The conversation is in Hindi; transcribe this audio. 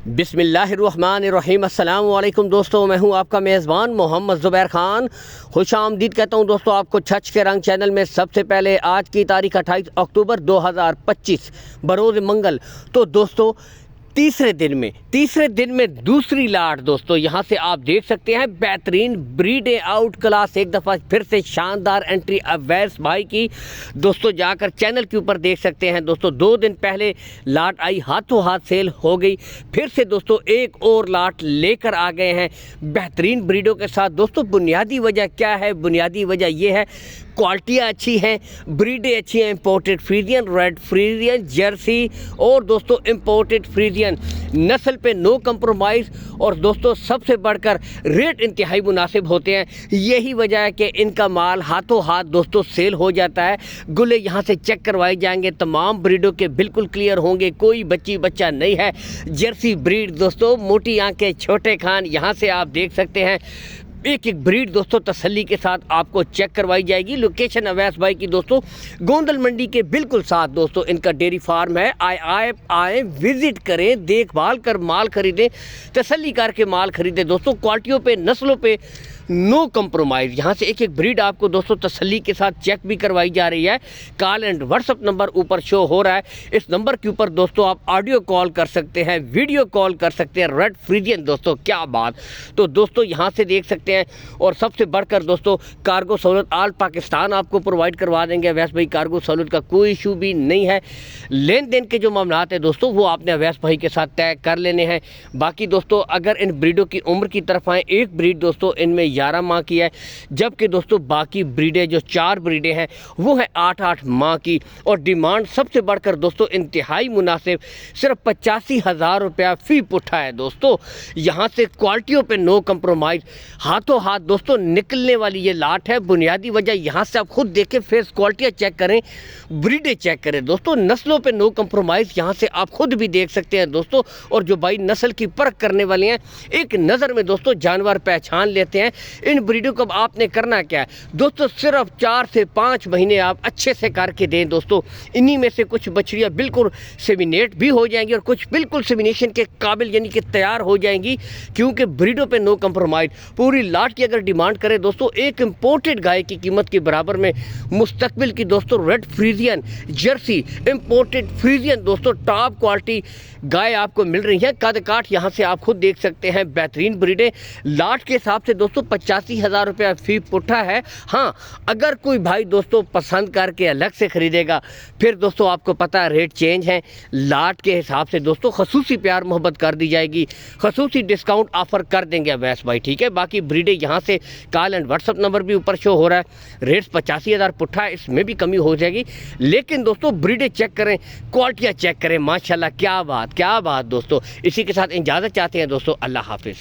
बिस्मिल्लाहिर्रहमानिर्रहीम। अस्सलाम वालेकुम दोस्तों, मैं हूं आपका मेज़बान मोहम्मद ज़ुबैर ख़ान। खुश आमदीद कहता हूं दोस्तों आपको छछ के रंग चैनल में। सबसे पहले आज की तारीख 28 अक्टूबर 2025 बरोज़ मंगल। तो दोस्तों तीसरे दिन में दूसरी लाट दोस्तों यहाँ से आप देख सकते हैं बेहतरीन ब्रीड आउट क्लास। एक दफ़ा फिर से शानदार एंट्री अवैस भाई की दोस्तों, जाकर चैनल के ऊपर देख सकते हैं दोस्तों। 2 दिन पहले लाट आई, हाथों हाथ सेल हो गई। फिर से दोस्तों एक और लाट लेकर आ गए हैं बेहतरीन ब्रीडों के साथ। दोस्तों बुनियादी वजह क्या है? बुनियादी वजह यह है क्वालिटियाँ अच्छी हैं, ब्रीडें अच्छी हैं। Imported Friesian, red Friesian, Jersey और दोस्तों इंपोर्टेड फ्रीजियन नस्ल पे नो कंप्रोमाइज़। और दोस्तों सबसे बढ़कर रेट इंतहाई मुनासिब होते हैं। यही वजह है कि इनका माल हाथों हाथ दोस्तों सेल हो जाता है। गुले यहाँ से चेक करवाए जाएंगे, तमाम ब्रीडों के बिल्कुल क्लियर होंगे, कोई बच्चा नहीं है। जर्सी ब्रीड दोस्तों, मोटी आंखें, छोटे खान, यहाँ से आप देख सकते हैं। एक एक ब्रीड दोस्तों तसल्ली के साथ आपको चेक करवाई जाएगी। लोकेशन अवैस भाई की दोस्तों गोंदल मंडी के बिल्कुल साथ दोस्तों इनका डेयरी फार्म है। आए विजिट करें, देखभाल कर माल खरीदें, तसल्ली करके माल खरीदें दोस्तों। क्वालिटियों पे, नस्लों पे नो कंप्रोमाइज़। यहाँ से एक एक ब्रीड आपको दोस्तों तसल्ली के साथ चेक भी करवाई जा रही है। कॉल एंड व्हाट्सअप नंबर ऊपर शो हो रहा है। इस नंबर के ऊपर दोस्तों आप ऑडियो कॉल कर सकते हैं, वीडियो कॉल कर सकते हैं। रेड फ्रीजियन दोस्तों, क्या बात। तो दोस्तों यहाँ से देख सकते हैं। और सबसे बढ़कर दोस्तों कार्गो सहूलत आल पाकिस्तान आपको प्रोवाइड करवा देंगे अवैस भाई। कार्गो सहूलत का कोई इशू भी नहीं है। लेन देन के जो मामलात है दोस्तों वो आपने अवैस भाई के साथ तय कर लेने हैं। बाकी दोस्तों अगर इन ब्रीडों की उम्र की तरफ आएँ, एक ब्रीड दोस्तों इनमें 11 माह की है, जबकि दोस्तों बाकी ब्रीडें जो 4 ब्रीडें हैं वो है 8-8 माह की। और डिमांड सबसे बढ़कर दोस्तों इंतहाई मुनासिब, सिर्फ 85,000 रुपया फ़ी पुट्ठा है दोस्तों। यहाँ से क्वालिटियों पे नो कंप्रोमाइज़, हाथों हाथ दोस्तों निकलने वाली ये लाट है। बुनियादी वजह यहाँ से आप खुद देखें, फेस क्वालिटियाँ चेक करें, ब्रीडें चेक करें दोस्तों। नस्लों पे नो कंप्रोमाइज़ यहाँ से आप खुद भी देख सकते हैं दोस्तों। और जो भाई नस्ल की परख करने वाले हैं, एक नज़र में दोस्तों जानवर पहचान लेते हैं। इन ब्रीडों को आपने करना क्या है दोस्तों, सिर्फ 4 से 5 महीने आप अच्छे से करके दें दोस्तों। इन्हीं में से कुछ बछड़ियाँ बिल्कुल सेमिनेट भी हो जाएंगी और कुछ बिल्कुल सेमिनेशन के काबिल यानी कि तैयार हो जाएंगी, क्योंकि ब्रीडों पे नो कंप्रोमाइज़। पूरी लाट की अगर डिमांड करें दोस्तों, एक इंपोर्टेड गाय की कीमत के बराबर में मुस्तकबिल की दोस्तों red Friesian, Jersey, imported Friesian दोस्तों टॉप क्वालिटी गाय आपको मिल रही है। कद काठ यहाँ से आप खुद देख सकते हैं, बेहतरीन ब्रीडें। लाट के हिसाब से दोस्तों 85,000 रुपया फ़ी पुट्ठा है। हाँ, अगर कोई भाई दोस्तों पसंद करके अलग से ख़रीदेगा फिर दोस्तों आपको पता है रेट चेंज है। लाट के हिसाब से दोस्तों खसूसी प्यार मोहब्बत कर दी जाएगी, खसूसी डिस्काउंट ऑफ़र कर देंगे अवैस भाई, ठीक है। बाकी ब्रीडें यहाँ से कॉल एंड व्हाट्सअप नंबर भी ऊपर शो हो रहा है। रेट्स 85,000 पुट्ठा है, इसमें भी कमी हो जाएगी। लेकिन दोस्तों ब्रीडें चेक करें, क्वालिटियाँ चेक करें, माशाल्लाह क्या बात दोस्तों। इसी के साथ इजाज़त चाहते हैं दोस्तों, अल्लाह हाफिज़।